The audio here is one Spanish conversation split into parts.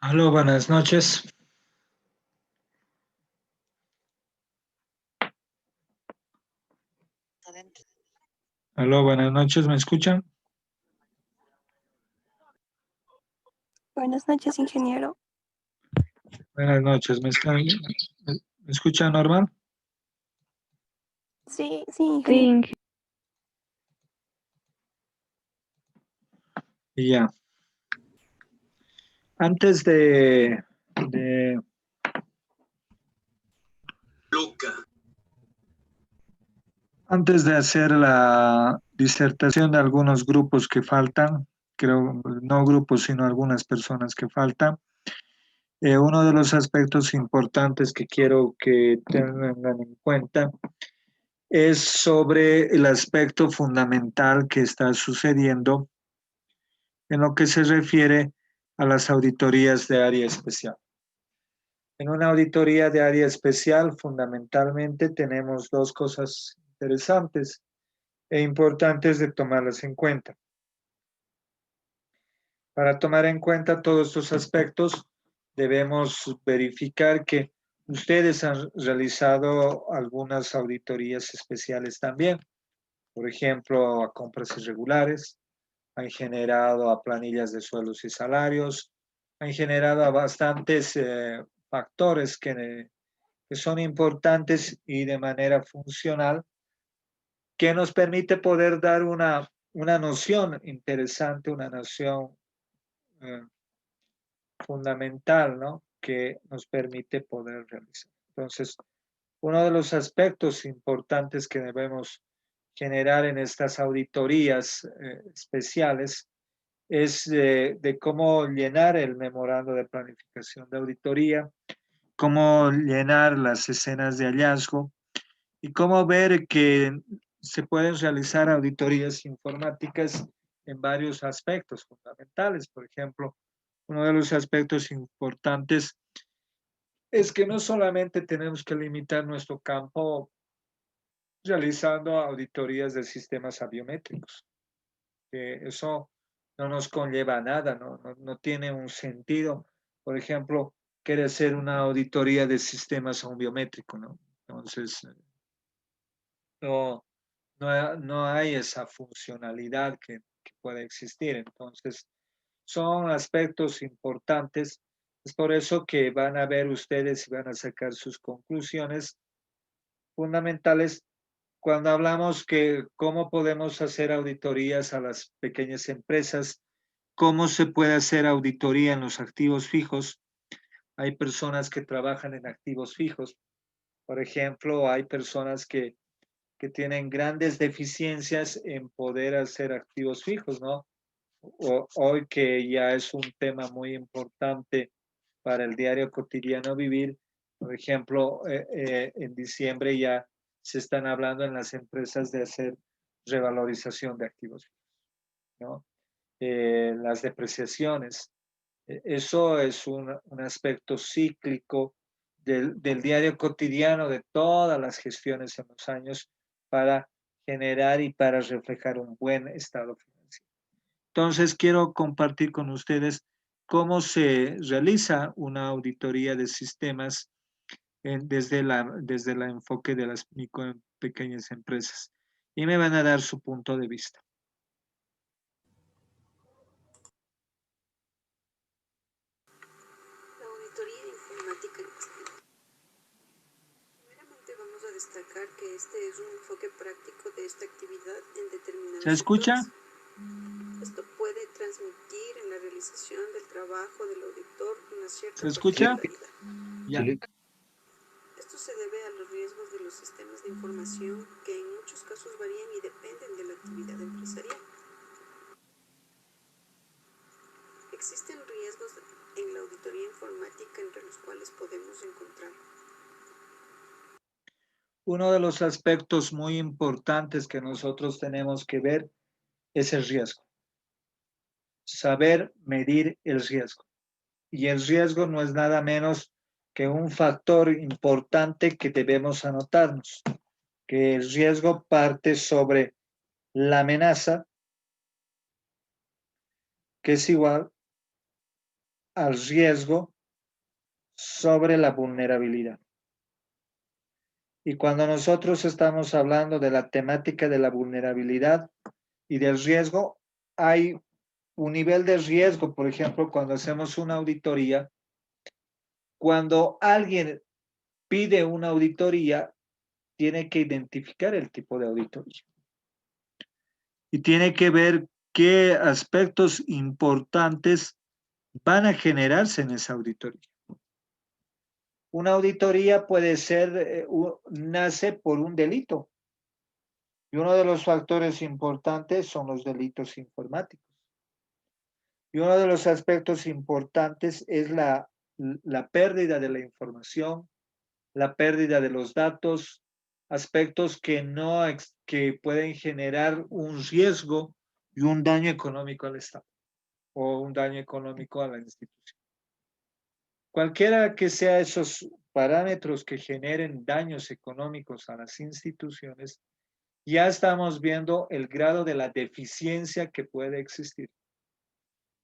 Aló, buenas noches. Adentro. Aló, buenas noches, ¿me escuchan? Buenas noches, ingeniero. Buenas noches, ¿me escuchan normal? Sí, ingeniero. Sí, Y ya. Antes de, antes de hacer la disertación de algunos grupos que faltan, creo, no grupos, sino algunas personas que faltan, uno de los aspectos importantes que quiero que tengan en cuenta es sobre el aspecto fundamental que está sucediendo en lo que se refiere a las auditorías de área especial. En una auditoría de área especial, fundamentalmente tenemos dos cosas interesantes e importantes de tomarlas en cuenta. Para tomar en cuenta todos estos aspectos, debemos verificar que ustedes han realizado algunas auditorías especiales también. Por ejemplo, a compras irregulares, han generado a planillas de sueldos y salarios, han generado a bastantes factores que son importantes y de manera funcional, que nos permite poder dar una noción interesante, una noción eh, fundamental, ¿no? Que nos permite poder realizar. Entonces, uno de los aspectos importantes que debemos generar en estas auditorías especiales es de cómo llenar el memorando de planificación de auditoría, cómo llenar las escenas de hallazgo y cómo ver que se pueden realizar auditorías informáticas en varios aspectos fundamentales. Por ejemplo, uno de los aspectos importantes es que no solamente tenemos que limitar nuestro campo realizando auditorías de sistemas biométricos, que eso no nos conlleva a nada, no tiene un sentido. Por ejemplo, quiere hacer una auditoría de sistemas a un biométrico, ¿no? Entonces, no, no hay esa funcionalidad que puede existir. Entonces, son aspectos importantes. Es por eso que van a ver ustedes y van a sacar sus conclusiones fundamentales cuando hablamos que cómo podemos hacer auditorías a las pequeñas empresas, cómo se puede hacer auditoría en los activos fijos. Hay personas que trabajan en activos fijos. Por ejemplo, hay personas que tienen grandes deficiencias en poder hacer activos fijos, ¿no? Hoy que ya es un tema muy importante para el diario cotidiano vivir, por ejemplo, en diciembre ya se están hablando en las empresas de hacer revalorización de activos fijos, ¿no? Las depreciaciones. Eso es un aspecto cíclico del diario cotidiano de todas las gestiones en los años para generar y para reflejar un buen estado financiero. Entonces, quiero compartir con ustedes cómo se realiza una auditoría de sistemas desde el enfoque de las micro y pequeñas empresas. Y me van a dar su punto de vista. La auditoría informática en Chile. Primeramente vamos a destacar que este es un enfoque práctico de esta actividad en determinados ¿Se escucha? sectores. Esto puede transmitir en la realización del trabajo del auditor una cierta ¿Se escucha? particularidad. Ya. Esto se debe a los riesgos de los sistemas de información que en muchos casos varían y dependen de la actividad empresarial. Existen riesgos en la auditoría informática entre los cuales podemos encontrar. Uno de los aspectos muy importantes que nosotros tenemos que ver es el riesgo. Saber medir el riesgo. Y el riesgo no es nada menos que un factor importante que debemos anotarnos, que el riesgo parte sobre la amenaza, que es igual al riesgo sobre la vulnerabilidad. Y cuando nosotros estamos hablando de la temática de la vulnerabilidad y del riesgo, hay un nivel de riesgo, por ejemplo, cuando hacemos una auditoría, cuando alguien pide una auditoría, tiene que identificar el tipo de auditoría. Y tiene que ver qué aspectos importantes van a generarse en esa auditoría. Una auditoría puede ser, nace por un delito. Y uno de los factores importantes son los delitos informáticos. Y uno de los aspectos importantes es la pérdida de la información, la pérdida de los datos, aspectos que pueden generar un riesgo y un daño económico al Estado o un daño económico a la institución. Cualquiera que sea esos parámetros que generen daños económicos a las instituciones, ya estamos viendo el grado de la deficiencia que puede existir,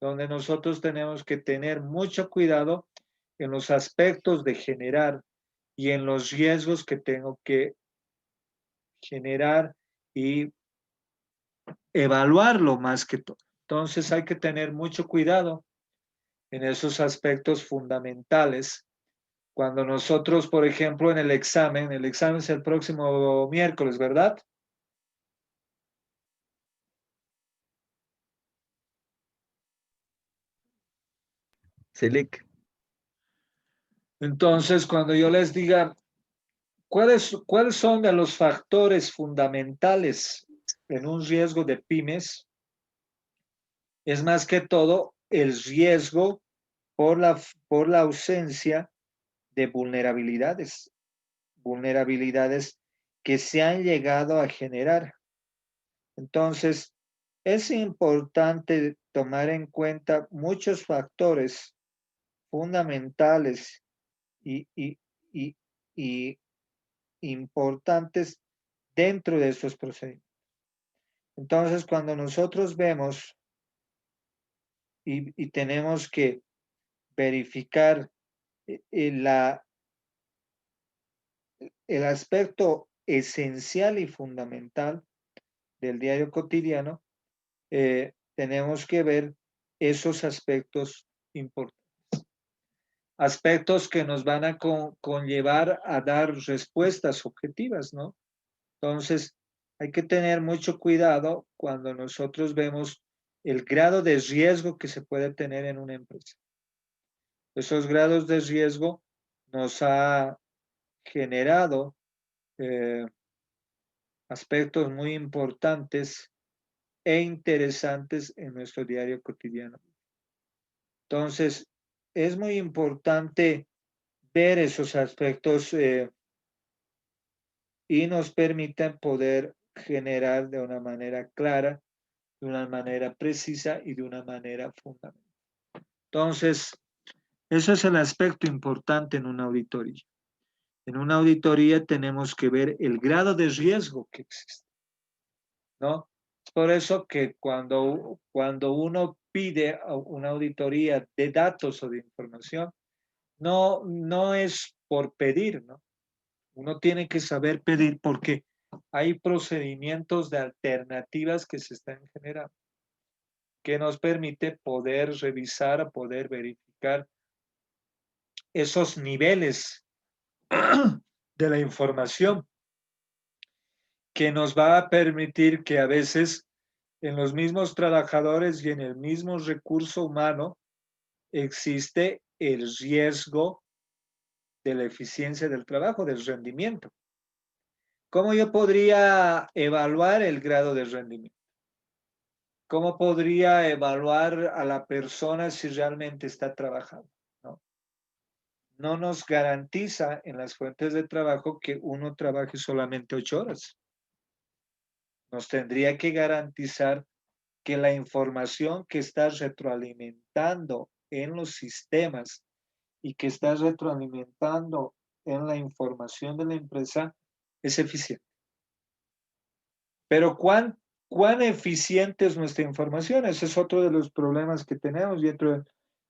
donde nosotros tenemos que tener mucho cuidado en los aspectos de generar y en los riesgos que tengo que generar y evaluarlo más que todo. Entonces hay que tener mucho cuidado en esos aspectos fundamentales. Cuando nosotros, por ejemplo, el examen es el próximo miércoles, ¿verdad? Selic. Entonces, cuando yo les diga, ¿cuáles son de los factores fundamentales en un riesgo de pymes? Es más que todo el riesgo por la ausencia de vulnerabilidades que se han llegado a generar. Entonces, es importante tomar en cuenta muchos factores fundamentales y importantes dentro de estos procedimientos. Entonces, cuando nosotros vemos y tenemos que verificar el aspecto esencial y fundamental del diario cotidiano, tenemos que ver esos aspectos importantes. Aspectos que nos van a conllevar a dar respuestas objetivas, ¿no? Entonces, hay que tener mucho cuidado cuando nosotros vemos el grado de riesgo que se puede tener en una empresa. Esos grados de riesgo nos ha generado aspectos muy importantes e interesantes en nuestro diario cotidiano. Entonces, es muy importante ver esos aspectos y nos permiten poder generar de una manera clara, de una manera precisa y de una manera fundamental. Entonces, eso es el aspecto importante en una auditoría. En una auditoría tenemos que ver el grado de riesgo que existe, ¿no? Es por eso que cuando uno pide una auditoría de datos o de información, no es por pedir, ¿no? Uno tiene que saber pedir porque hay procedimientos de alternativas que se están generando, que nos permite poder revisar, poder verificar esos niveles de la información que nos va a permitir que a veces en los mismos trabajadores y en el mismo recurso humano existe el riesgo de la eficiencia del trabajo, del rendimiento. ¿Cómo yo podría evaluar el grado de rendimiento? ¿Cómo podría evaluar a la persona si realmente está trabajando? No nos garantiza en las fuentes de trabajo que uno trabaje solamente 8 horas. Nos tendría que garantizar que la información que está retroalimentando en los sistemas y que está retroalimentando en la información de la empresa es eficiente. Pero ¿cuán eficiente es nuestra información? Ese es otro de los problemas que tenemos dentro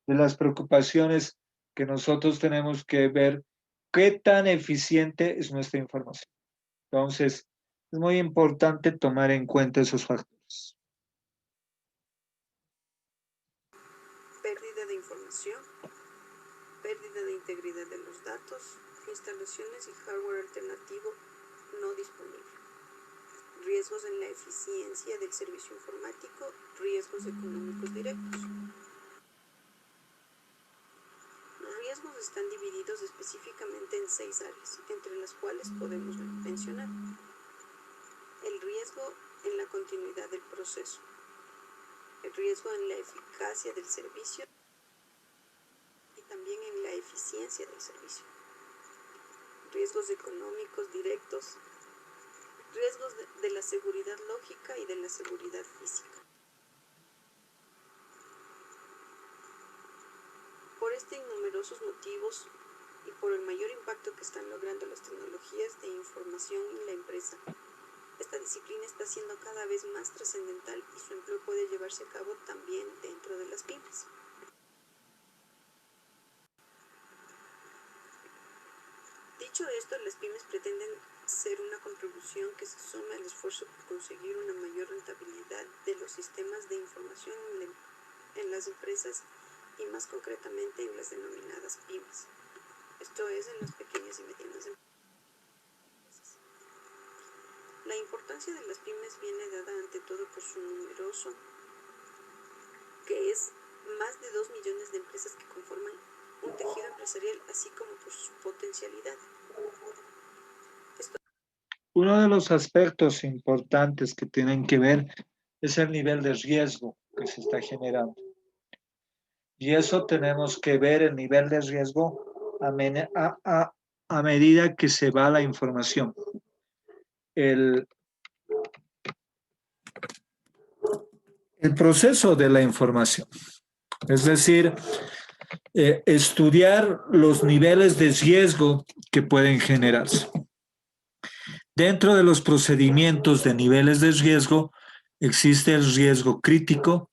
de las preocupaciones que nosotros tenemos que ver qué tan eficiente es nuestra información. Entonces, es muy importante tomar en cuenta esos factores. Pérdida de información, pérdida de integridad de los datos, instalaciones y hardware alternativo no disponible, riesgos en la eficiencia del servicio informático, riesgos económicos directos. Los riesgos están divididos específicamente en 6 áreas, entre las cuales podemos mencionar el riesgo en la continuidad del proceso, el riesgo en la eficacia del servicio y también en la eficiencia del servicio, riesgos económicos directos, riesgos de la seguridad lógica y de la seguridad física. Por numerosos motivos y por el mayor impacto que están logrando las tecnologías de información en la empresa, esta disciplina está siendo cada vez más trascendental y su empleo puede llevarse a cabo también dentro de las pymes. Dicho esto, las pymes pretenden ser una contribución que se sume al esfuerzo por conseguir una mayor rentabilidad de los sistemas de información en las empresas y más concretamente en las denominadas pymes, esto es, en las pequeñas y medianas empresas. La importancia de las pymes viene dada ante todo por su numeroso, que es más de 2 millones de empresas que conforman un tejido empresarial, así como por su potencialidad. Uno de los aspectos importantes que tienen que ver es el nivel de riesgo que se está generando. Y eso tenemos que ver el nivel de riesgo a medida que se va la información. El proceso de la información. Es decir, estudiar los niveles de riesgo que pueden generarse. Dentro de los procedimientos de niveles de riesgo existe el riesgo crítico,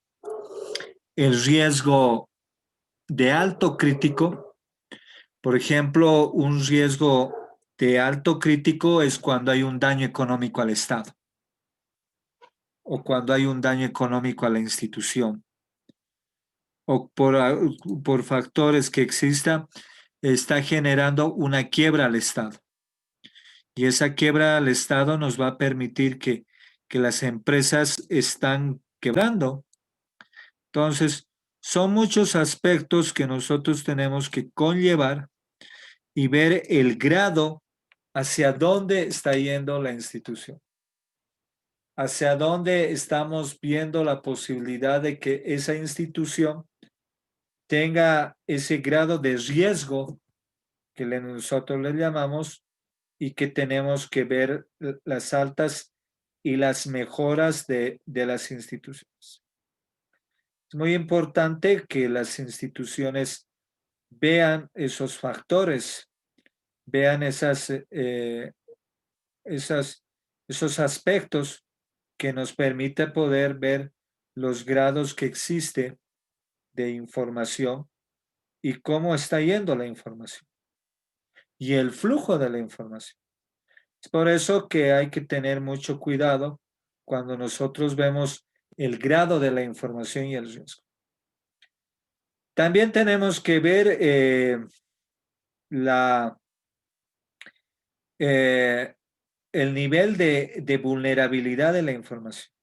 el riesgo de alto crítico. Por ejemplo, un riesgo de alto crítico es cuando hay un daño económico al Estado o cuando hay un daño económico a la institución o por factores que exista, está generando una quiebra al Estado. Y esa quiebra al Estado nos va a permitir que las empresas están quebrando. Entonces, son muchos aspectos que nosotros tenemos que conllevar y ver el grado hacia dónde está yendo la institución, hacia dónde estamos viendo la posibilidad de que esa institución tenga ese grado de riesgo que nosotros le llamamos y que tenemos que ver las altas y las mejoras de las instituciones. Es muy importante que las instituciones vean esos factores, vean esos aspectos que nos permite poder ver los grados que existe de información y cómo está yendo la información y el flujo de la información. Es por eso que hay que tener mucho cuidado cuando nosotros vemos el grado de la información y el riesgo. También tenemos que ver el nivel de vulnerabilidad de la información,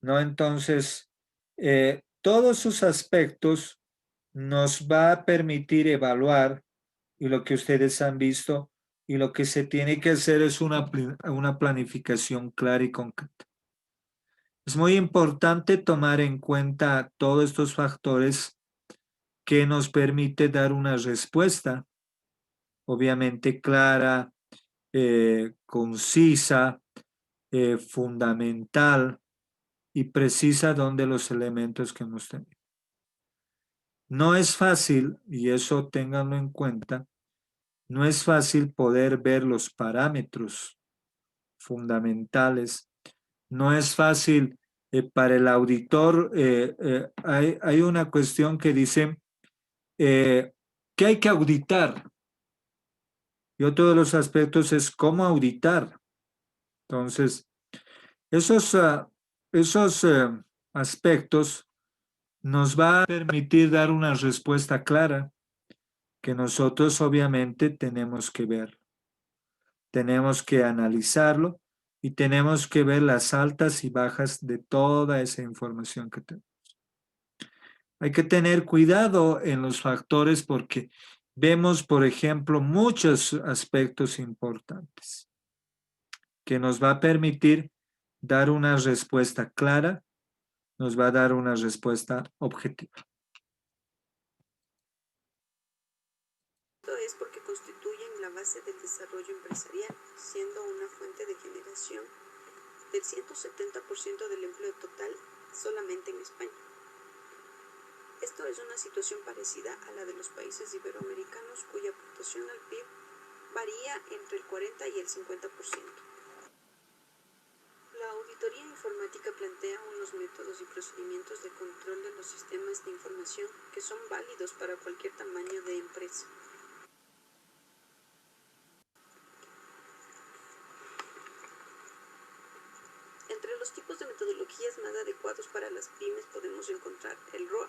¿no? Entonces, todos sus aspectos nos va a permitir evaluar, y lo que ustedes han visto, y lo que se tiene que hacer es una planificación clara y concreta. Es muy importante tomar en cuenta todos estos factores que nos permite dar una respuesta, obviamente clara, concisa, fundamental y precisa donde los elementos que hemos tenido. No es fácil, y eso ténganlo en cuenta, no es fácil poder ver los parámetros fundamentales, no es fácil para el auditor hay una cuestión que dice ¿qué hay que auditar? Y otro de los aspectos es cómo auditar. Entonces, esos aspectos nos va a permitir dar una respuesta clara que nosotros obviamente tenemos que ver. Tenemos que analizarlo y tenemos que ver las altas y bajas de toda esa información que tenemos. Hay que tener cuidado en los factores porque vemos, por ejemplo, muchos aspectos importantes que nos va a permitir dar una respuesta clara, nos va a dar una respuesta objetiva. Esto es porque constituyen la base del desarrollo empresarial, siendo una fuente de generación del 170% del empleo total solamente en España. Esto es una situación parecida a la de los países iberoamericanos, cuya aportación al PIB varía entre el 40 y el 50%. La auditoría informática plantea unos métodos y procedimientos de control de los sistemas de información que son válidos para cualquier tamaño de empresa. Entre los tipos de metodologías más adecuados para las pymes podemos encontrar el ROA,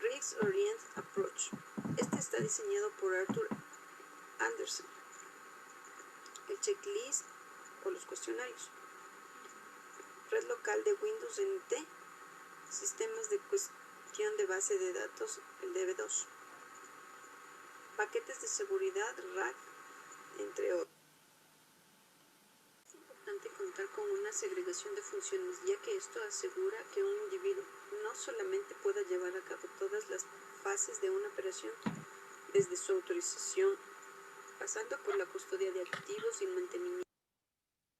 Risk Oriented Approach. Este está diseñado por Arthur Andersen. El checklist o los cuestionarios. Red local de Windows NT. Sistemas de gestión de base de datos, el DB2. Paquetes de seguridad, RAG, entre otros. Es importante contar con una segregación de funciones, ya que esto asegura que un individuo no solamente pueda llevar a cabo todas las fases de una operación, desde su autorización, pasando por la custodia de activos y mantenimiento.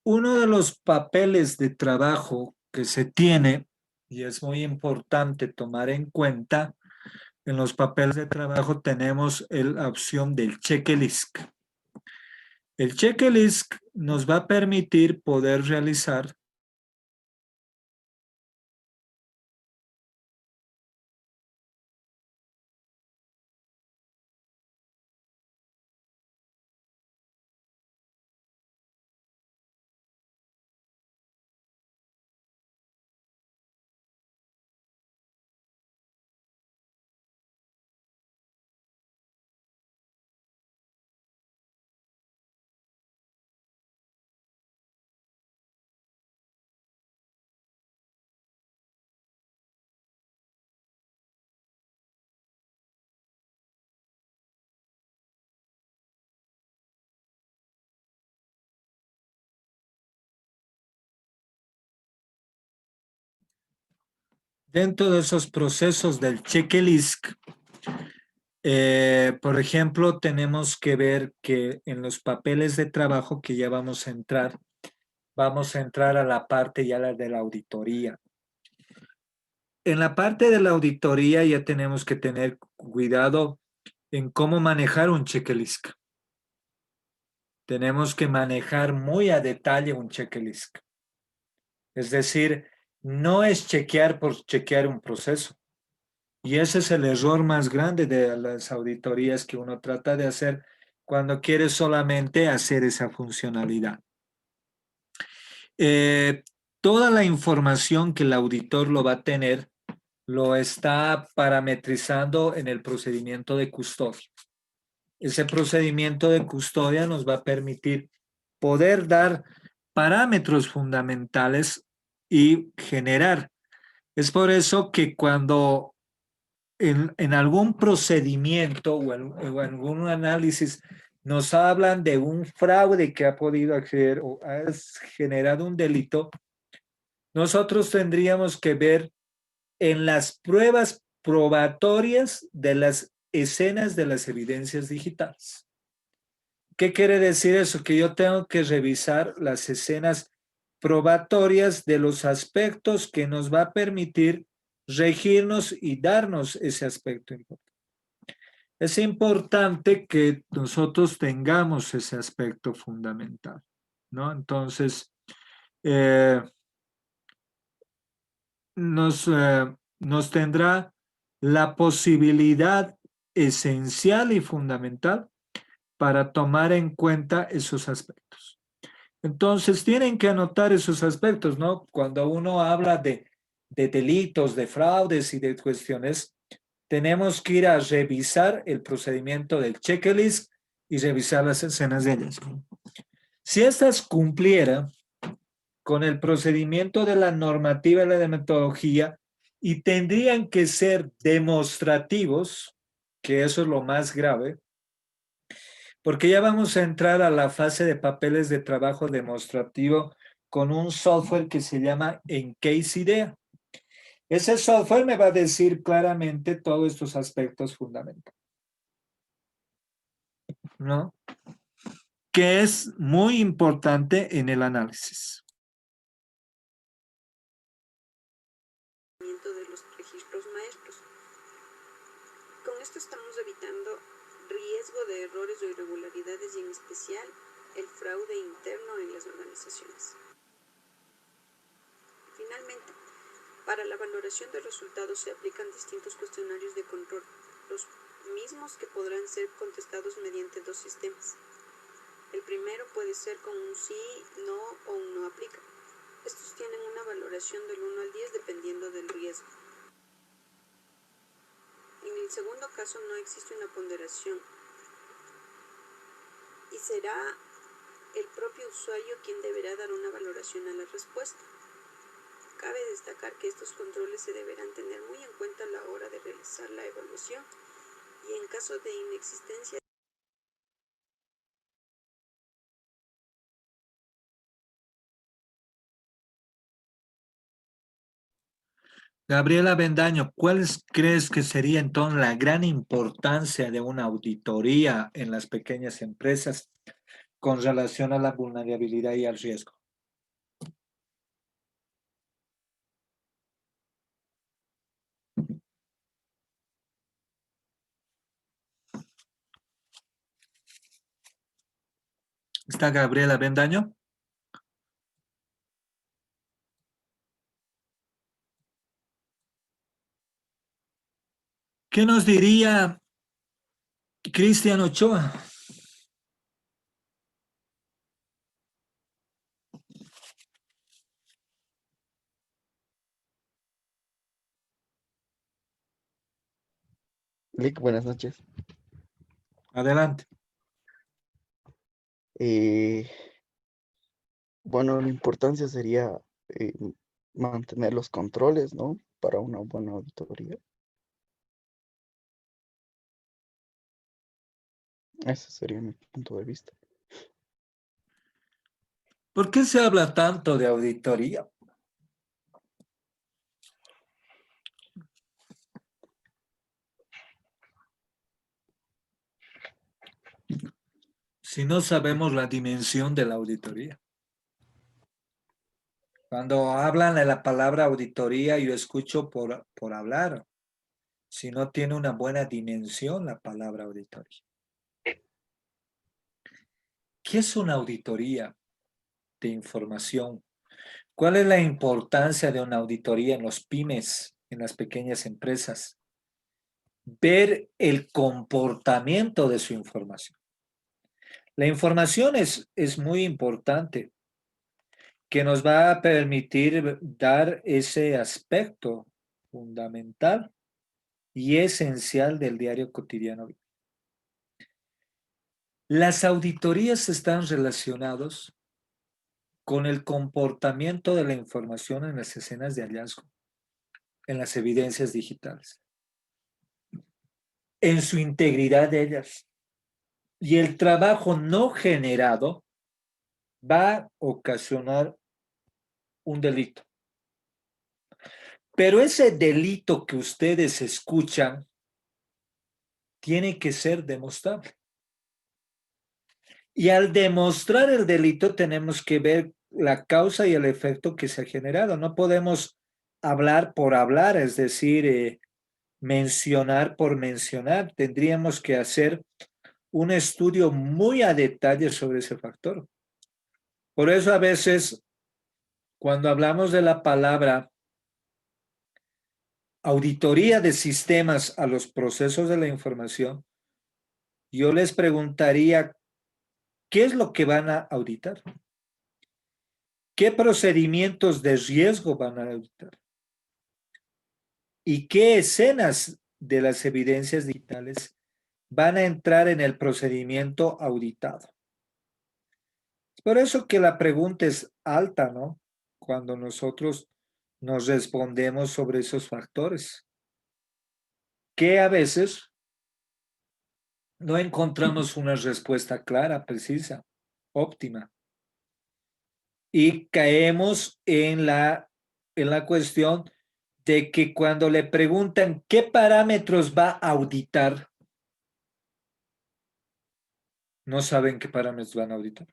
Uno de los papeles de trabajo que se tiene, y es muy importante tomar en cuenta, en los papeles de trabajo tenemos la opción del checklist. El checklist nos va a permitir poder realizar dentro de esos procesos del checklist. Por ejemplo, tenemos que ver que en los papeles de trabajo que ya vamos a entrar a la parte ya de la auditoría. En la parte de la auditoría ya tenemos que tener cuidado en cómo manejar un checklist. Tenemos que manejar muy a detalle un checklist. Es decir, no es chequear por chequear un proceso. Y ese es el error más grande de las auditorías que uno trata de hacer cuando quiere solamente hacer esa funcionalidad. Toda la información que el auditor lo va a tener lo está parametrizando en el procedimiento de custodia. Ese procedimiento de custodia nos va a permitir poder dar parámetros fundamentales y generar. Es por eso que cuando en algún procedimiento o en algún análisis nos hablan de un fraude que ha podido hacer o ha generado un delito, nosotros tendríamos que ver en las pruebas probatorias de las escenas de las evidencias digitales. ¿Qué quiere decir eso? Que yo tengo que revisar las escenas probatorias de los aspectos que nos va a permitir regirnos y darnos ese aspecto importante. Es importante que nosotros tengamos ese aspecto fundamental, ¿no? Entonces, nos tendrá la posibilidad esencial y fundamental para tomar en cuenta esos aspectos. Entonces, tienen que anotar esos aspectos, ¿no? Cuando uno habla de delitos, de fraudes y de cuestiones, tenemos que ir a revisar el procedimiento del checklist y revisar las escenas de hallazgo. Si estas cumplieran con el procedimiento de la normativa y la de metodología y tendrían que ser demostrativos, que eso es lo más grave, porque ya vamos a entrar a la fase de papeles de trabajo demostrativo con un software que se llama Encase IDEA. Ese software me va a decir claramente todos estos aspectos fundamentales, ¿no? Que es muy importante en el análisis. De los registros maestros. Con esto estamos evitando riesgo de errores o irregularidades y en especial el fraude interno en las organizaciones. Finalmente, para la valoración de resultados se aplican distintos cuestionarios de control, los mismos que podrán ser contestados mediante dos sistemas. El primero puede ser con un sí, no o un no aplica. Estos tienen una valoración del 1 al 10 dependiendo del riesgo. En el segundo caso no existe una ponderación y será el propio usuario quien deberá dar una valoración a la respuesta. Cabe destacar que estos controles se deberán tener muy en cuenta a la hora de realizar la evaluación y en caso de inexistencia Gabriela Bendaño, ¿cuál crees que sería entonces la gran importancia de una auditoría en las pequeñas empresas con relación a la vulnerabilidad y al riesgo? ¿Está Gabriela Bendaño? ¿Qué nos diría Cristian Ochoa? Lick, buenas noches. Adelante. Bueno, la importancia sería mantener los controles, ¿no? Para una buena auditoría. Ese sería mi punto de vista. ¿Por qué se habla tanto de auditoría? Si no sabemos la dimensión de la auditoría. Cuando hablan de la palabra auditoría, yo escucho por hablar. Si no tiene una buena dimensión la palabra auditoría. ¿Qué es una auditoría de información? ¿Cuál es la importancia de una auditoría en los pymes, en las pequeñas empresas? Ver el comportamiento de su información. La información es muy importante, que nos va a permitir dar ese aspecto fundamental y esencial del diario cotidiano. Las auditorías están relacionadas con el comportamiento de la información en las escenas de hallazgo, en las evidencias digitales, en su integridad de ellas. Y el trabajo no generado va a ocasionar un delito. Pero ese delito que ustedes escuchan tiene que ser demostrable. Y al demostrar el delito tenemos que ver la causa y el efecto que se ha generado. No podemos hablar por hablar, es decir, mencionar por mencionar. Tendríamos que hacer un estudio muy a detalle sobre ese factor. Por eso a veces, cuando hablamos de la palabra auditoría de sistemas a los procesos de la información, yo les preguntaría, ¿qué es lo que van a auditar? ¿Qué procedimientos de riesgo van a auditar? ¿Y qué escenas de las evidencias digitales van a entrar en el procedimiento auditado? Por eso que la pregunta es alta, ¿no? Cuando nosotros nos respondemos sobre esos factores, que a veces no encontramos una respuesta clara, precisa, óptima. Y caemos en la cuestión de que cuando le preguntan qué parámetros va a auditar, no saben qué parámetros van a auditar.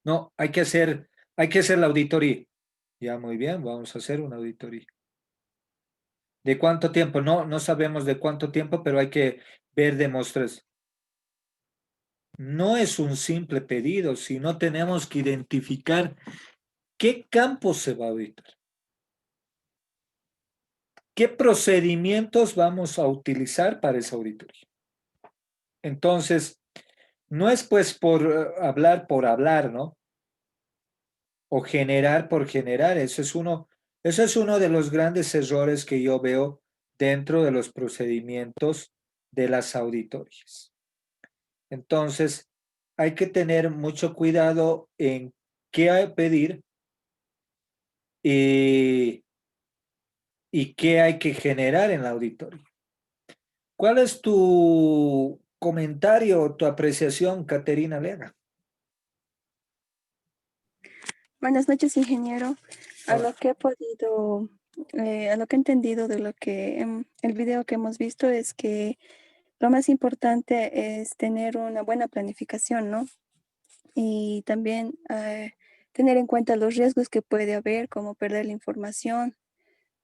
No, hay que hacer la auditoría. Ya, muy bien, vamos a hacer una auditoría. ¿De cuánto tiempo? No sabemos de cuánto tiempo, pero hay que ver de muestras. No es un simple pedido, sino tenemos que identificar qué campo se va a auditar. ¿Qué procedimientos vamos a utilizar para esa auditoría? Entonces, no es pues por hablar, ¿no? O generar por generar. Eso es uno de los grandes errores que yo veo dentro de los procedimientos de las auditorías. Entonces, hay que tener mucho cuidado en qué pedir y qué hay que generar en la auditoría. ¿Cuál es tu comentario, tu apreciación, Caterina Lega? Buenas noches, ingeniero. A Hola. lo que he podido, a lo que he entendido de lo que el video que hemos visto es que lo más importante es tener una buena planificación, ¿no? Y también tener en cuenta los riesgos que puede haber, como perder la información,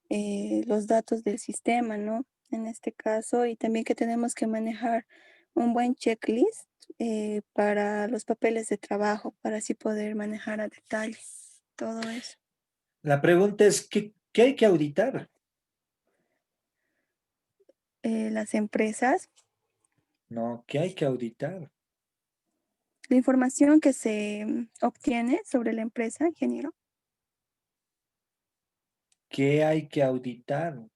los datos del sistema, ¿no? En este caso, y también que tenemos que manejar un buen checklist para los papeles de trabajo, para así poder manejar a detalle todo eso. La pregunta es, ¿qué hay que auditar? Las empresas, No, ¿qué hay que auditar? la información que se obtiene sobre la empresa, ingeniero. ¿Qué hay que auditar?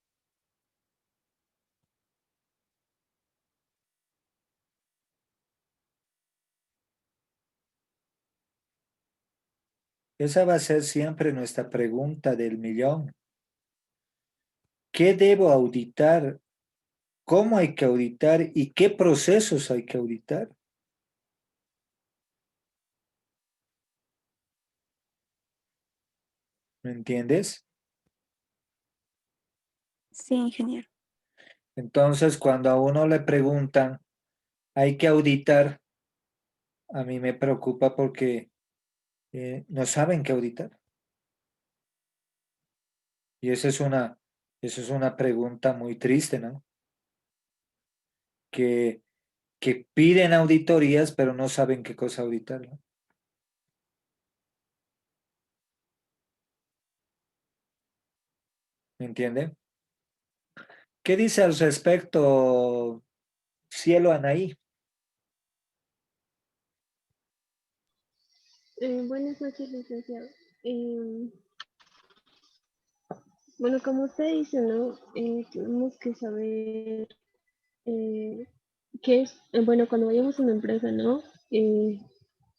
Esa va a ser siempre nuestra pregunta del millón. ¿Qué debo auditar? ¿Cómo hay que auditar? ¿Y qué procesos hay que auditar? ¿Me entiendes? Sí, ingeniero. Entonces, cuando a uno le preguntan, hay que auditar, a mí me preocupa porque no saben qué auditar. Y esa es una pregunta muy triste, ¿no? Que piden auditorías, pero no saben qué cosa auditar, ¿no? ¿Me entiende? ¿Qué dice al respecto, Cielo Anaí? Buenas noches, licenciado. Em, bueno, como usted dice, ¿no? Tenemos que saber qué es, bueno, cuando vayamos a una empresa, ¿no?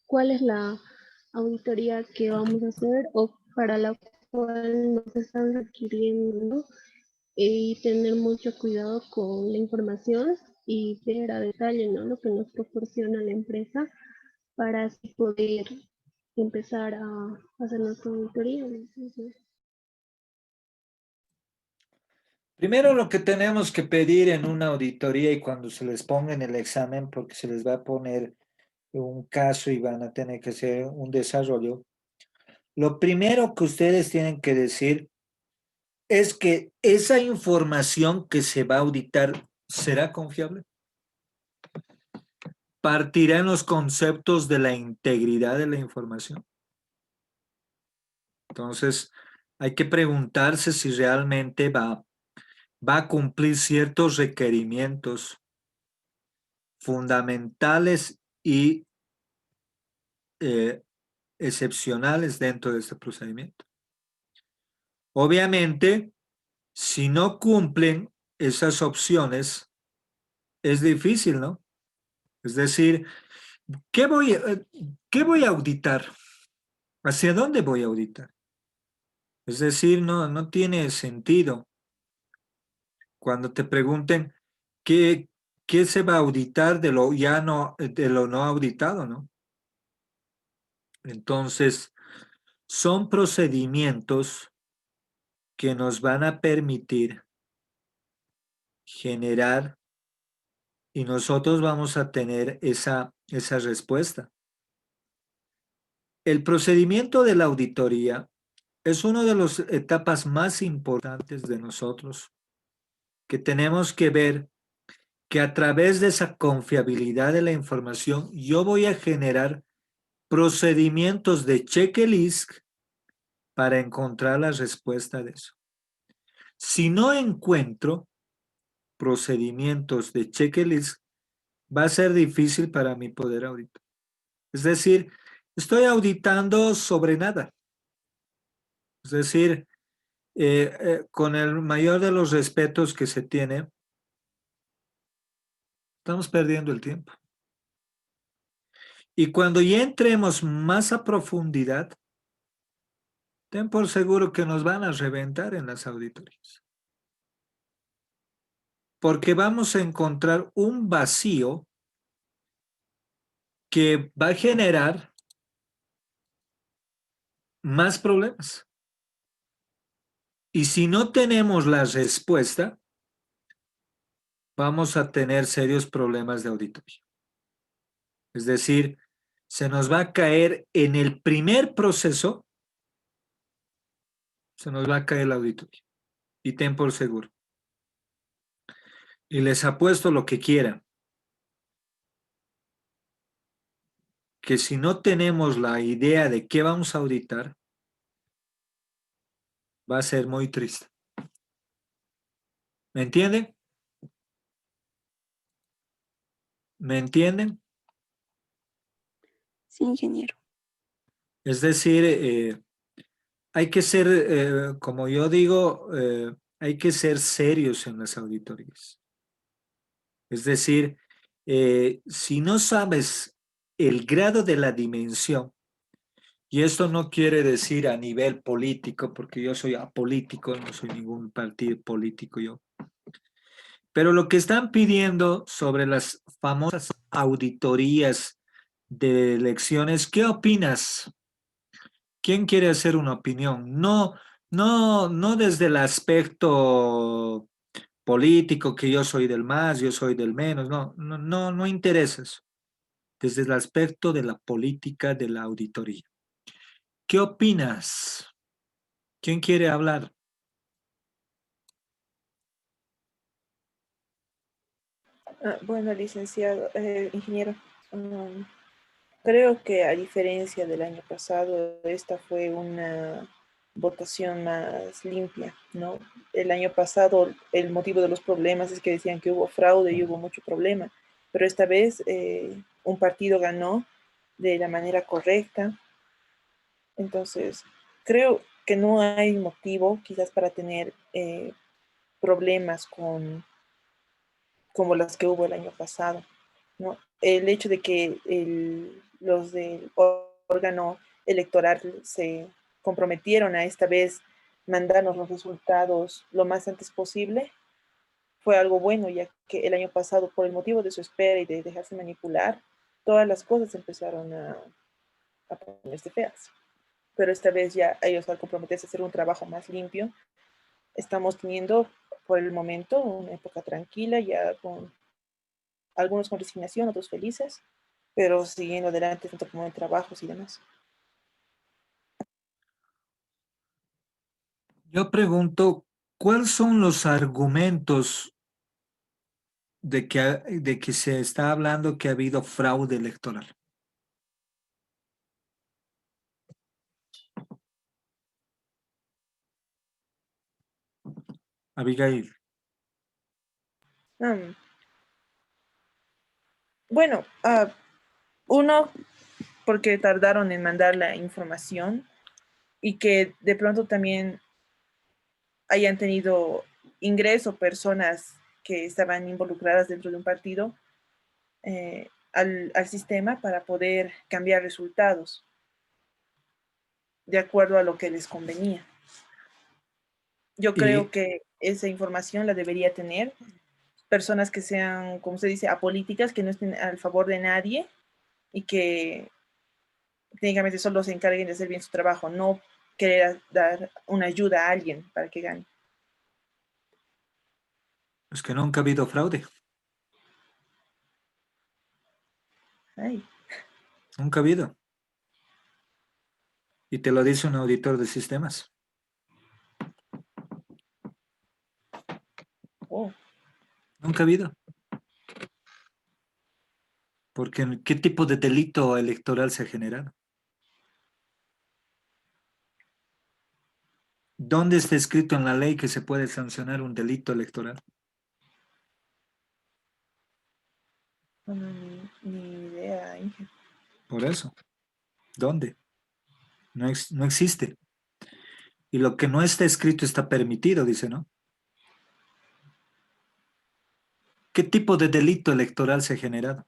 ¿Cuál es la auditoría que vamos a hacer o para la cual nos están requiriendo, ¿no? Y tener mucho cuidado con la información y ver a detalle, ¿no? Lo que nos proporciona la empresa para así poder empezar a hacer nuestra auditoría. Entonces, Primero lo que tenemos que pedir en una auditoría y cuando se les ponga en el examen, porque se les va a poner un caso y van a tener que hacer un desarrollo, lo primero que ustedes tienen que decir es que esa información que se va a auditar será confiable. Partirá en los conceptos de la integridad de la información. Entonces, hay que preguntarse si realmente va va a cumplir ciertos requerimientos fundamentales y excepcionales dentro de este procedimiento. Obviamente, si no cumplen esas opciones, es difícil, ¿no? Es decir, ¿qué voy a auditar? ¿Hacia dónde voy a auditar? Es decir, no tiene sentido cuando te pregunten qué se va a auditar de lo de lo no auditado, ¿no? Entonces, son procedimientos que nos van a permitir generar y nosotros vamos a tener esa respuesta. El procedimiento de la auditoría es una de las etapas más importantes de nosotros, que tenemos que ver que a través de esa confiabilidad de la información, yo voy a generar procedimientos de checklist para encontrar la respuesta de eso. Si no encuentro procedimientos de checklist, va a ser difícil para mí poder auditar. Es decir, estoy auditando sobre nada. Es decir, con el mayor de los respetos que se tiene, estamos perdiendo el tiempo. Y cuando ya entremos más a profundidad, ten por seguro que nos van a reventar en las auditorías. Porque vamos a encontrar un vacío que va a generar más problemas. Y si no tenemos la respuesta, vamos a tener serios problemas de auditoría. Es decir, se nos va a caer en el primer proceso, se nos va a caer la auditoría. Y ten por seguro. Y les apuesto lo que quieran, que si no tenemos la idea de qué vamos a auditar, va a ser muy triste. ¿Me entienden? ¿Me entienden? Sí, ingeniero. Es decir, hay que ser, como yo digo, hay que ser serios en las auditorías. Es decir, si no sabes el grado de la dimensión, y esto no quiere decir a nivel político, porque yo soy apolítico, no soy ningún partido político yo, pero lo que están pidiendo sobre las famosas auditorías de elecciones, ¿qué opinas? ¿Quién quiere hacer una opinión? No desde el aspecto político, que yo soy del más, yo soy del menos, no interesa eso. Desde el aspecto de la política de la auditoría. ¿Qué opinas? ¿Quién quiere hablar? Bueno, licenciado, ingeniero, mm, creo que a diferencia del año pasado, esta fue una votación más limpia, ¿no? El año pasado el motivo de los problemas es que decían que hubo fraude y hubo mucho problema, pero esta vez un partido ganó de la manera correcta, entonces creo que no hay motivo quizás para tener problemas como las que hubo el año pasado, ¿no? El hecho de que los del órgano electoral se comprometieron a esta vez mandarnos los resultados lo más antes posible fue algo bueno, ya que el año pasado, por el motivo de su espera y de dejarse manipular, todas las cosas empezaron a ponerse feas. Pero esta vez ya ellos al comprometerse a hacer un trabajo más limpio, estamos teniendo por el momento una época tranquila, ya con algunos con resignación, otros felices, pero siguiendo adelante tanto como en trabajos y demás. Yo pregunto, ¿cuáles son los argumentos de que se está hablando que ha habido fraude electoral? Abigail. Mm, Bueno, uno, porque tardaron en mandar la información y que de pronto también hayan tenido ingreso personas que estaban involucradas dentro de un partido al sistema para poder cambiar resultados de acuerdo a lo que les convenía. Yo creo Y, que esa información la debería tener personas que sean, como se dice, apolíticas, que no estén al favor de nadie y que técnicamente solo se encarguen de hacer bien su trabajo, no querer dar una ayuda a alguien para que gane. es que nunca ha habido fraude, Ay, nunca ha habido. Y te lo dice un auditor de sistemas. oh, Nunca ha habido. Porque ¿qué tipo de delito electoral se ha generado? ¿Dónde está escrito en la ley que se puede sancionar un delito electoral? no, ni idea, Inge. Por eso. ¿Dónde? No, no existe. Y lo que no está escrito está permitido, dice, ¿no? ¿Qué tipo de delito electoral se ha generado?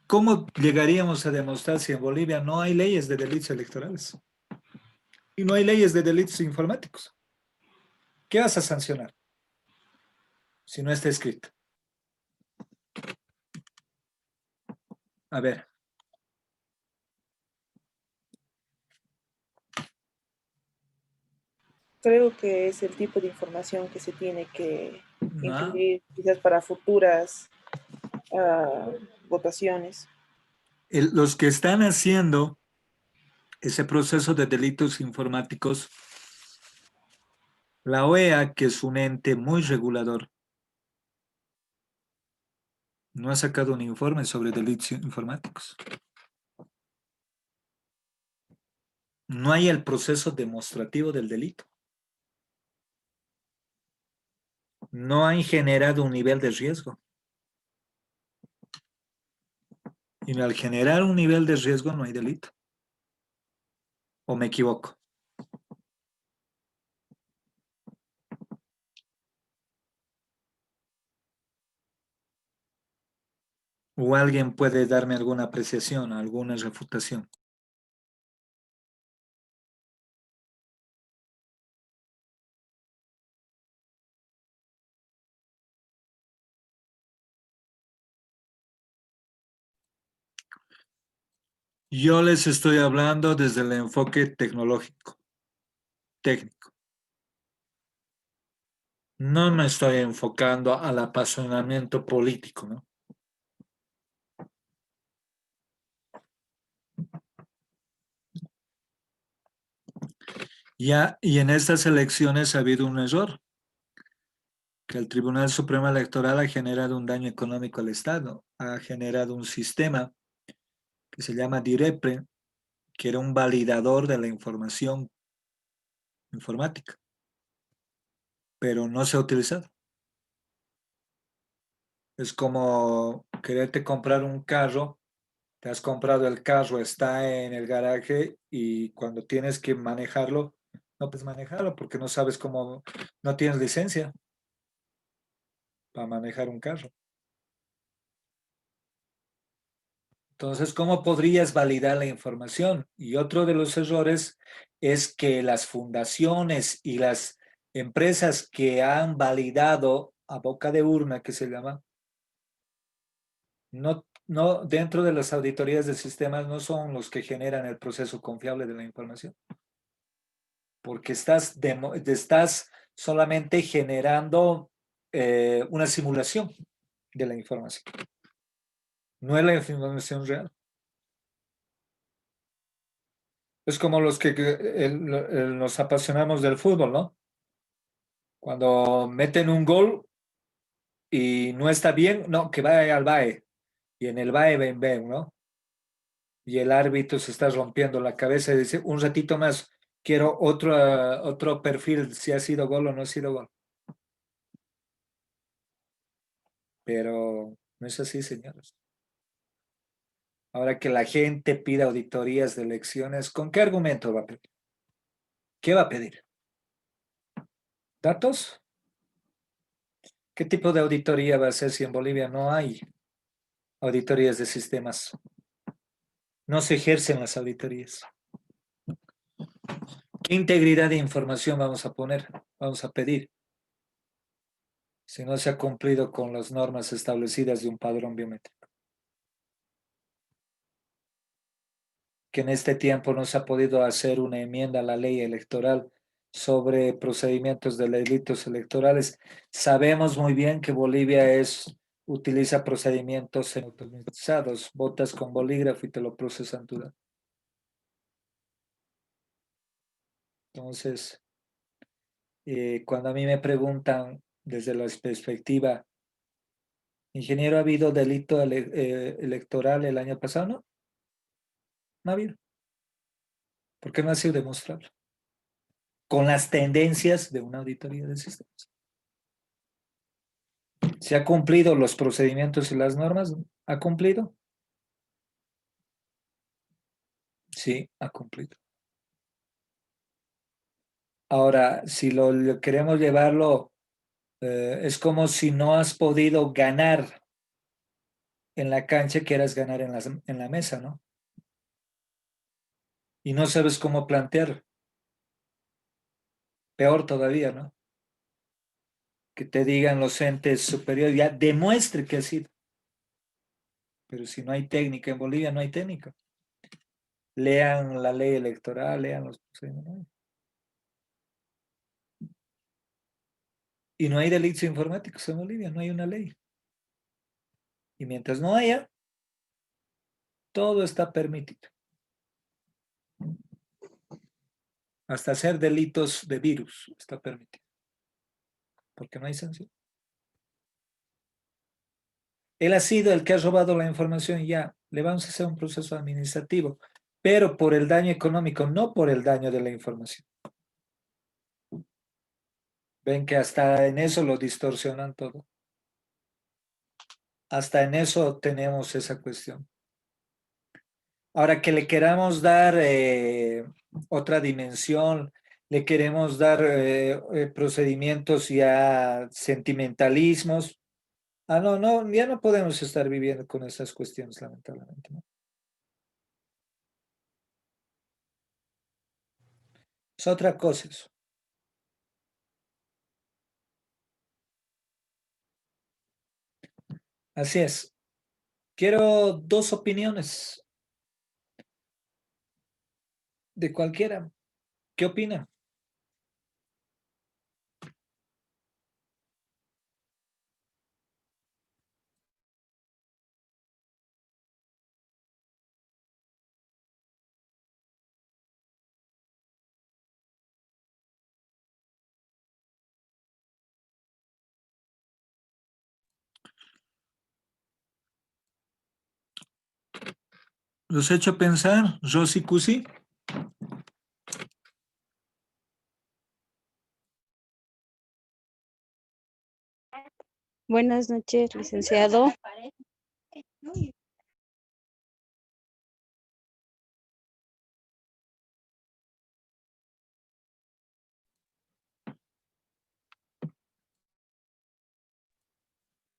¿Cómo llegaríamos a demostrar si en Bolivia no hay leyes de delitos electorales? Y no hay leyes de delitos informáticos. ¿Qué vas a sancionar si no está escrito? A ver, Creo que es el tipo de información que se tiene que no. incluir quizás para futuras uh, votaciones. Los que están haciendo ese proceso de delitos informáticos, la OEA, que es un ente muy regulador, no ha sacado un informe sobre delitos informáticos. No hay el proceso demostrativo del delito. No han generado un nivel de riesgo. Y al generar un nivel de riesgo no hay delito. ¿O me equivoco? ¿O alguien puede darme alguna apreciación, alguna refutación? Yo les estoy hablando desde el enfoque tecnológico, técnico. No me estoy enfocando al apasionamiento político, ¿no? Ya, y en estas elecciones ha habido un error, que el Tribunal Supremo Electoral ha generado un daño económico al Estado, ha generado un sistema que se llama DIREPRE, que era un validador de la información informática, pero no se ha utilizado. Es como quererte comprar un carro, te has comprado el carro, está en el garaje y cuando tienes que manejarlo, no puedes manejarlo porque no sabes cómo, no tienes licencia para manejar un carro. Entonces, ¿cómo podrías validar la información? Y otro de los errores es que las fundaciones y las empresas que han validado a boca de urna, que se llama, no dentro de las auditorías de sistemas no son los que generan el proceso confiable de la información, porque estás solamente generando una simulación de la información, no es la información real. Es como los que nos apasionamos del fútbol, ¿no? Cuando meten un gol y no está bien, no, que vaya al VAE. Y en el VAE ven, ¿no? Y el árbitro se está rompiendo la cabeza y dice, un ratito más, quiero otro perfil, si ha sido gol o no ha sido gol. Pero no es así, señores. Ahora que la gente pida auditorías de elecciones, ¿con qué argumento va a pedir? ¿Qué va a pedir? ¿Datos? ¿Qué tipo de auditoría va a hacer si en Bolivia no hay auditorías de sistemas? No se ejercen las auditorías. ¿Qué integridad de información vamos a poner? Vamos a pedir. Si no se ha cumplido con las normas establecidas de un padrón biométrico. Que en este tiempo no se ha podido hacer una enmienda a la ley electoral sobre procedimientos de delitos electorales. Sabemos muy bien que Bolivia utiliza procedimientos automatizados, votas con bolígrafo y te lo procesan tu dato. Entonces, cuando a mí me preguntan desde la perspectiva, ingeniero, ¿ha habido delito electoral el año pasado? No, no ha habido. ¿Por qué no ha sido demostrable? Con las tendencias de una auditoría de sistemas. ¿Se ha cumplido los procedimientos y las normas? ¿Ha cumplido? Sí, ha cumplido. Ahora, si lo queremos llevarlo, es como si no has podido ganar en la cancha, quieras ganar en la mesa, ¿no? Y no sabes cómo plantear. Peor todavía, ¿no? Que te digan los entes superiores, ya demuestre que ha sido. Pero si no hay técnica en Bolivia, no hay técnica. Lean la ley electoral, lean los procedimientos. Y no hay delitos informáticos en Bolivia, no hay una ley. Y mientras no haya, todo está permitido. Hasta hacer delitos de virus está permitido. Porque no hay sanción. Él ha sido el que ha robado la información y ya le vamos a hacer un proceso administrativo, pero por el daño económico, no por el daño de la información. Ven que hasta en eso lo distorsionan todo. Hasta en eso tenemos esa cuestión. Ahora que le queramos dar otra dimensión, le queremos dar procedimientos ya sentimentalismos. No, ya no podemos estar viviendo con esas cuestiones, lamentablemente, ¿no? Es otra cosa eso. Así es. Quiero dos opiniones de cualquiera. ¿Qué opina? ¿Los he hecho pensar, Rosy Cusi? Buenas noches, licenciado.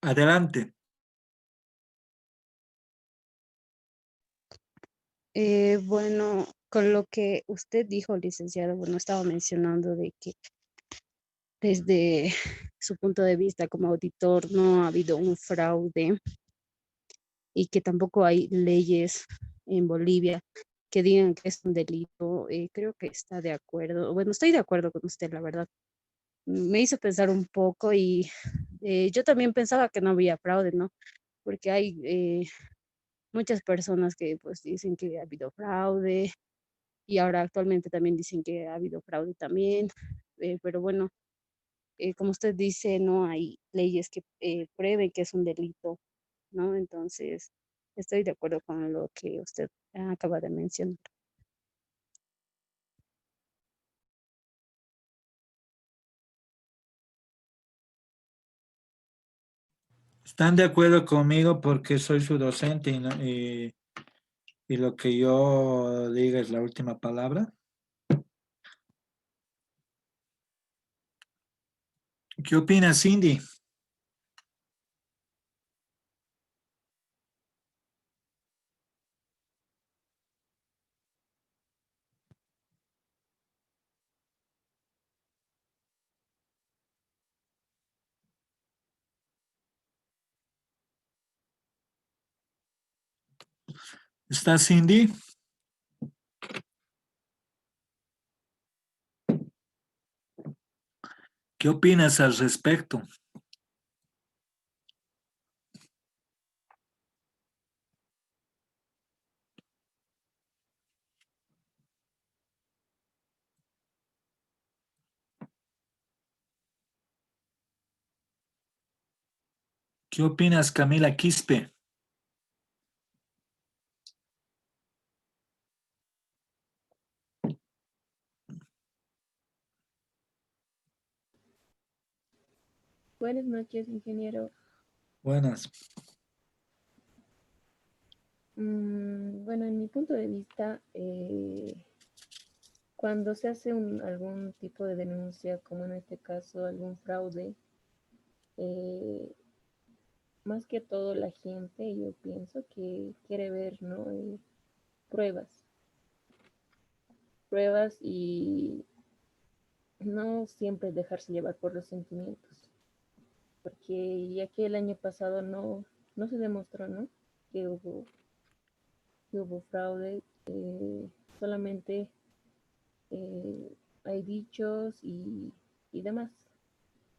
Adelante. Bueno, con lo que usted dijo, licenciado, bueno, estaba mencionando de que desde su punto de vista como auditor no ha habido un fraude y que tampoco hay leyes en Bolivia que digan que es un delito. Creo que está de acuerdo. Bueno, estoy de acuerdo con usted, la verdad. Me hizo pensar un poco y yo también pensaba que no había fraude, ¿no? Porque hay muchas personas que pues dicen que ha habido fraude y ahora actualmente también dicen que ha habido fraude también, pero bueno, como usted dice, no hay leyes que prueben que es un delito, ¿no? Entonces, estoy de acuerdo con lo que usted acaba de mencionar. ¿Están de acuerdo conmigo porque soy su docente y lo que yo diga es la última palabra? ¿Qué opinas, Cindy? ¿Está Cindy? ¿Qué opinas al respecto? ¿Qué opinas, Camila Quispe? Buenas noches, ingeniero. Buenas. Bueno, en mi punto de vista, cuando se hace algún tipo de denuncia, como en este caso algún fraude, eh, más que todo la gente, yo pienso que quiere ver, ¿no? Pruebas, pruebas y no siempre dejarse llevar por los sentimientos, porque ya que el año pasado no se demostró, ¿no? Que hubo fraude, solamente hay dichos y demás.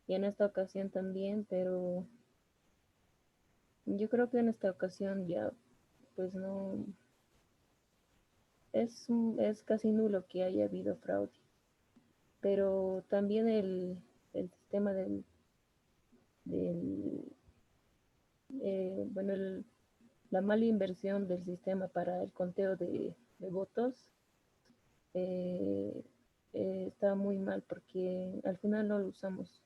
Y en esta ocasión también, pero yo creo que en esta ocasión ya, pues no, es casi nulo que haya habido fraude. Pero también el sistema del bueno, la mala inversión del sistema para el conteo de votos eh, está muy mal porque al final no lo usamos.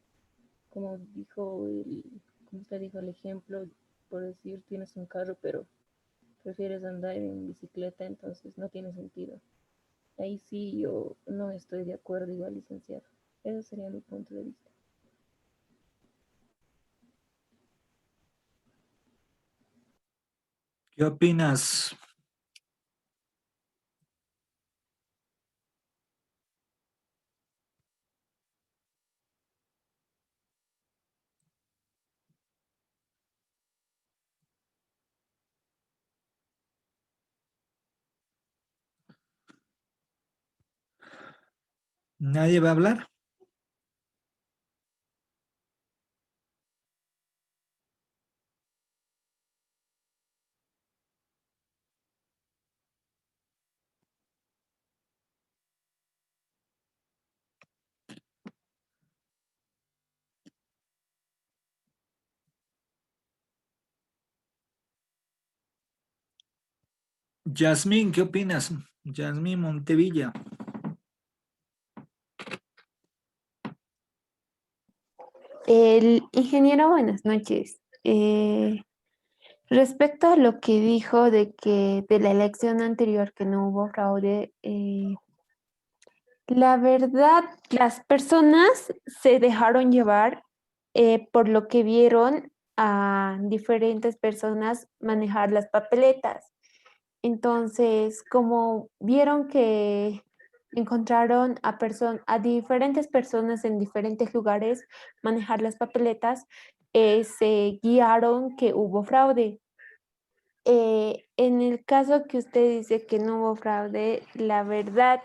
Como como usted dijo el ejemplo, por decir, tienes un carro, pero prefieres andar en bicicleta, entonces no tiene sentido. Ahí sí yo no estoy de acuerdo, igual licenciado. Ese sería mi punto de vista. ¿Qué opinas? ¿Nadie va a hablar? Yasmín, ¿qué opinas? Yasmín Montevilla. El ingeniero, buenas noches. Respecto a lo que dijo de que de la elección anterior que no hubo fraude, la verdad, las personas se dejaron llevar por lo que vieron a diferentes personas manejar las papeletas. Entonces, como vieron que encontraron a diferentes personas en diferentes lugares manejar las papeletas, se guiaron que hubo fraude. En el caso que usted dice que no hubo fraude, la verdad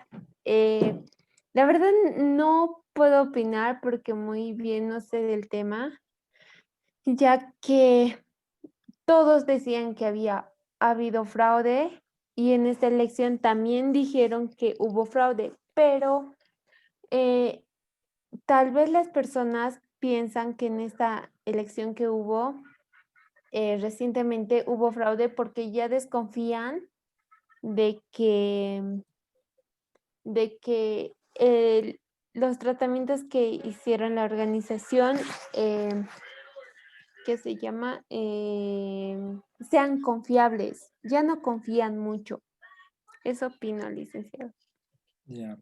no puedo opinar porque muy bien no sé del tema, ya que todos decían que había habido fraude y en esta elección también dijeron que hubo fraude, pero eh, tal vez las personas piensan que en esta elección que hubo recientemente hubo fraude porque ya desconfían de que los tratamientos que hicieron la organización ¿qué se llama? Sean confiables. Ya no confían mucho. Eso opino, licenciado. Ya.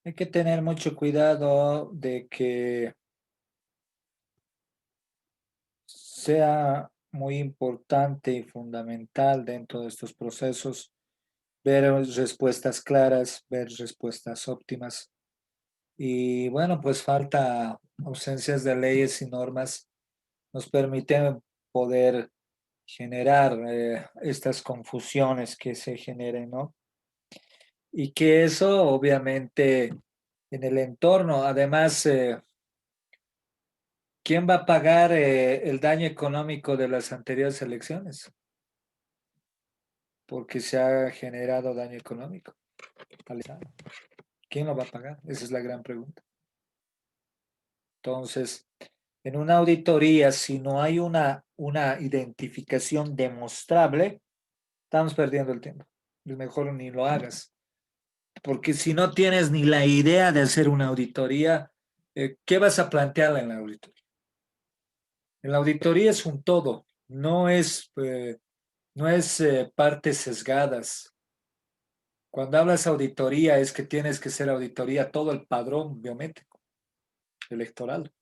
Hay que tener mucho cuidado de que sea muy importante y fundamental dentro de estos procesos ver respuestas claras, ver respuestas óptimas. Y bueno, pues falta ausencias de leyes y normas nos permiten poder generar estas confusiones que se generen, ¿no? Y que eso obviamente en el entorno, además, ¿quién va a pagar el daño económico de las anteriores elecciones? Porque se ha generado daño económico. ¿Quién lo va a pagar? Esa es la gran pregunta. Entonces, en una auditoría, si no hay una identificación demostrable, estamos perdiendo el tiempo. Es mejor ni lo hagas. Porque si no tienes ni la idea de hacer una auditoría, ¿qué vas a plantearla en la auditoría? En la auditoría es un todo, no es partes sesgadas. Cuando hablas auditoría es que tienes que ser auditoría todo el padrón biométrico electoral.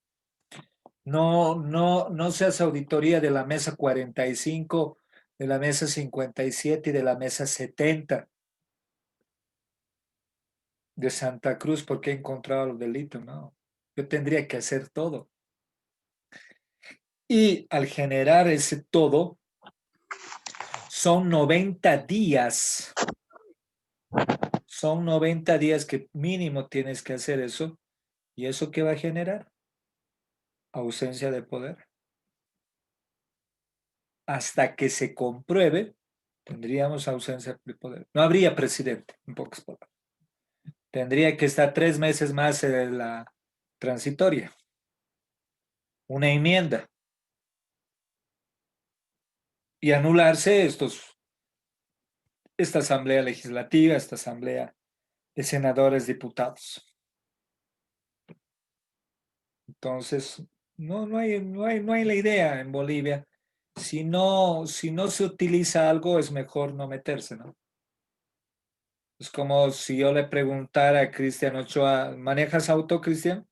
No seas auditoría de la mesa 45, de la mesa 57 y de la mesa 70 de Santa Cruz porque he encontrado el delito, no. Yo tendría que hacer todo. Y al generar ese todo, son 90 días. Son 90 días que mínimo tienes que hacer eso. ¿Y eso qué va a generar? Ausencia de poder. Hasta que se compruebe, tendríamos ausencia de poder. No habría presidente, en pocas palabras. Tendría que estar 3 meses más en la transitoria. Una enmienda. Y anularse esta asamblea legislativa, esta asamblea de senadores, diputados. Entonces, no hay la idea en Bolivia. Si no se utiliza algo, es mejor no meterse, ¿no? Es como si yo le preguntara a Cristian Ochoa, ¿manejas auto, Cristian?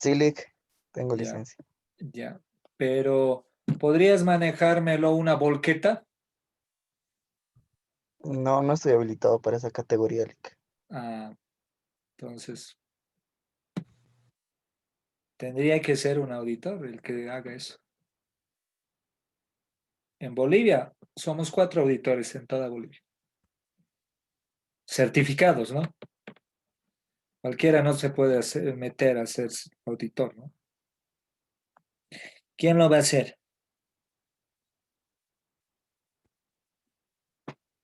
Sí, Lick, tengo Ya, licencia. ya. Pero, ¿podrías manejármelo una volqueta? No, no estoy habilitado para esa categoría, Lick. Ah, entonces, tendría que ser un auditor el que haga eso. En Bolivia, somos 4 auditores en toda Bolivia. Certificados, ¿no? Cualquiera no se puede meter a ser auditor, ¿no? ¿Quién lo va a hacer?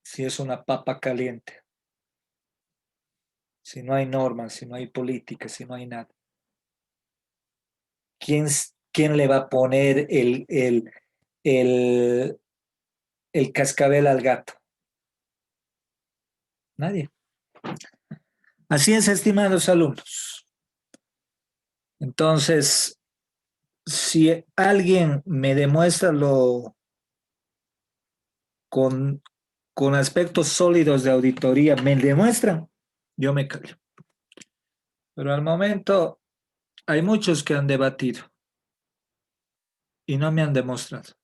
Si es una papa caliente, si no hay normas, si no hay política, si no hay nada. ¿Quién le va a poner el cascabel al gato? Nadie. Así es, estimados alumnos. Entonces, si alguien me demuestra con aspectos sólidos de auditoría, me demuestran, yo me callo. Pero al momento hay muchos que han debatido y no me han demostrado.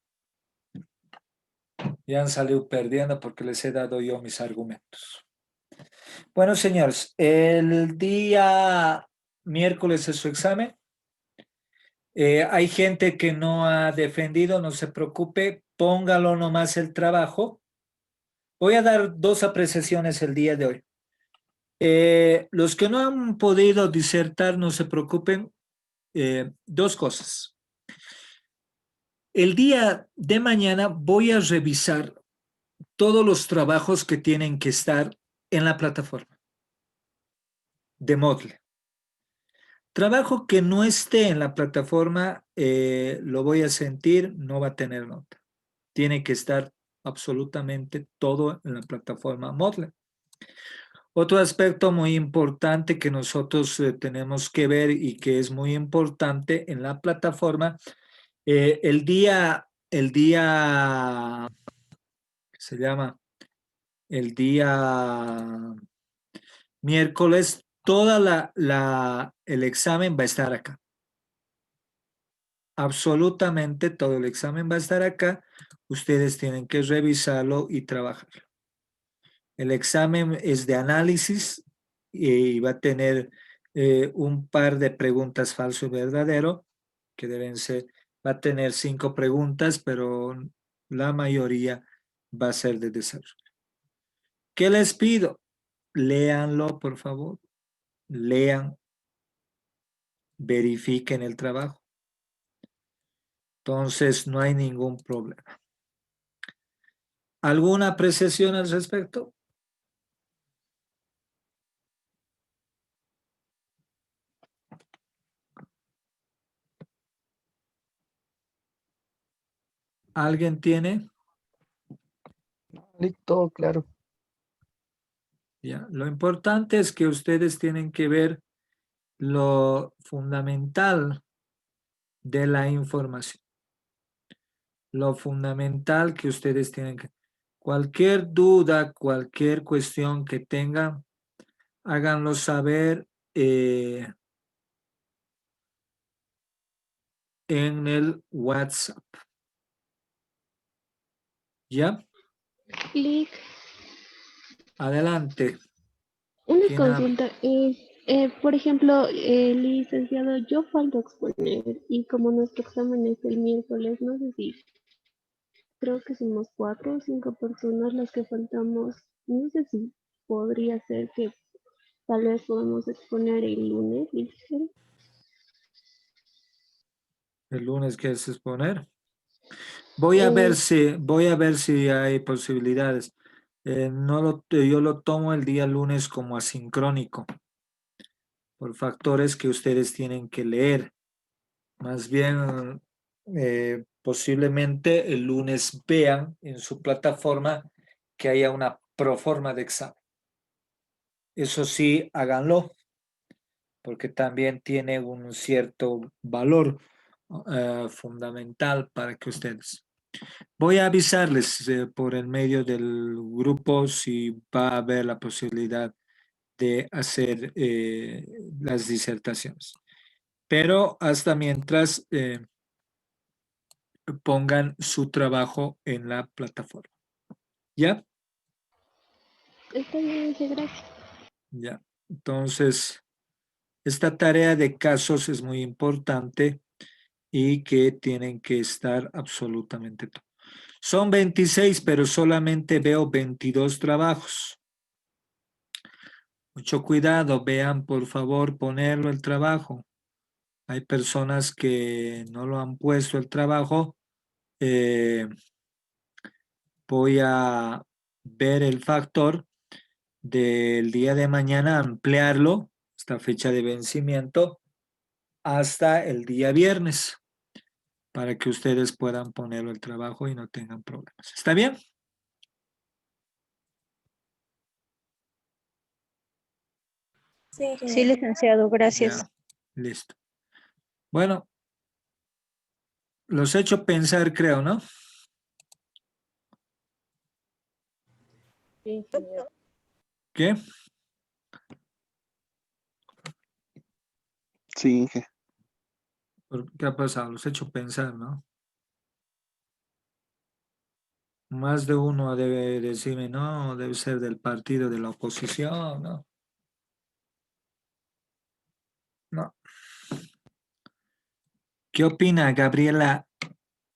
Y han salido perdiendo porque les he dado yo mis argumentos. Bueno, señores, el día miércoles es su examen. Hay gente que no ha defendido, no se preocupe, póngalo nomás el trabajo. Voy a dar 2 apreciaciones el día de hoy. Los que no han podido disertar, no se preocupen. 2 cosas. El día de mañana voy a revisar todos los trabajos que tienen que estar en la plataforma de Moodle. Trabajo que no esté en la plataforma, lo voy a sentir, no va a tener nota. Tiene que estar absolutamente todo en la plataforma Moodle. Otro aspecto muy importante que nosotros tenemos que ver y que es muy importante en la plataforma, ¿qué se llama? El día miércoles, el examen va a estar acá. Absolutamente todo el examen va a estar acá. Ustedes tienen que revisarlo y trabajar. El examen es de análisis y va a tener un par de preguntas falso y verdadero, que deben ser, va a tener 5 preguntas, pero la mayoría va a ser de desarrollo. ¿Qué les pido? Léanlo, por favor. Lean, verifiquen el trabajo. Entonces, no hay ningún problema. ¿Alguna apreciación al respecto? ¿Alguien tiene? Todo claro. Ya. Lo importante es que ustedes tienen que ver lo fundamental de la información. Lo fundamental que ustedes tienen que... Cualquier duda, cualquier cuestión que tengan, háganlo saber en el WhatsApp. ¿Ya? Lick, Adelante. una ¿Quién habla? consulta. Por ejemplo, licenciado, yo falto a exponer y como nuestro examen es el miércoles, no sé si creo que somos 4 o 5 personas las que faltamos. No sé si podría ser que tal vez podamos exponer el lunes, dijeron. El lunes quieres exponer. Voy a ver si hay posibilidades. Yo lo tomo el día lunes como asincrónico, por factores que ustedes tienen que leer. Más bien, posiblemente el lunes vean en su plataforma que haya una proforma de examen. Eso sí, háganlo, porque también tiene un cierto valor fundamental para que ustedes. Voy a avisarles por el medio del grupo si va a haber la posibilidad de hacer las disertaciones. Pero hasta mientras pongan su trabajo en la plataforma. ¿Ya? Está bien, muchas gracias. Ya. Entonces, esta tarea de casos es muy importante y que tienen que estar absolutamente todos. Son 26, pero solamente veo 22 trabajos. Mucho cuidado, vean por favor ponerlo el trabajo. Hay personas que no lo han puesto el trabajo. Voy a ver el factor del día de mañana, ampliarlo, esta fecha de vencimiento, hasta el día viernes, para que ustedes puedan ponerlo el trabajo y no tengan problemas. ¿Está bien? Sí, licenciado, gracias. Ya, listo. Bueno, los he hecho pensar, creo, ¿no? Sí, ingeniero. ¿Qué? Sí, Inge. ¿Qué ha pasado? Los he hecho pensar, ¿no? Más de uno debe decirme, no, debe ser del partido de la oposición, ¿no? No. ¿Qué opina Gabriela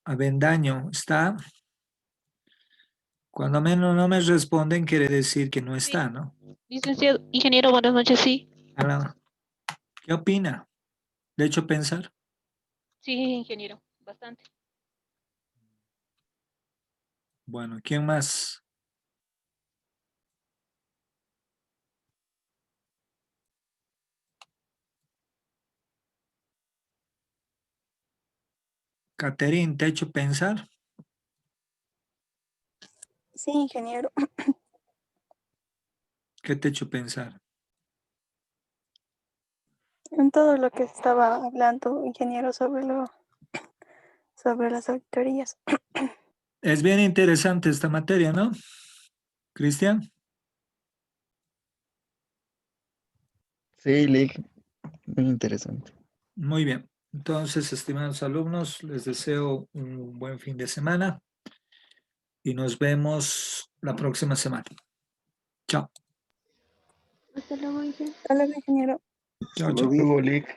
Avendaño? ¿Está? Cuando menos no me responden, quiere decir que no está, ¿no? Licenciado, ingeniero, buenas noches, sí. ¿Qué opina? ¿Le he hecho pensar? Sí, ingeniero, bastante. Bueno, ¿quién más? Caterín, ¿te he hecho pensar? Sí, ingeniero. ¿Qué te ha hecho pensar? En todo lo que estaba hablando, ingeniero, sobre las auditorías. Es bien interesante esta materia, ¿no? Cristian. Sí, Lick, muy interesante. Muy bien. Entonces, estimados alumnos, les deseo un buen fin de semana y nos vemos la próxima semana. Chao. Hasta luego, Inge. Hola, ingeniero. Chao, Hasta chao. luego, Lick.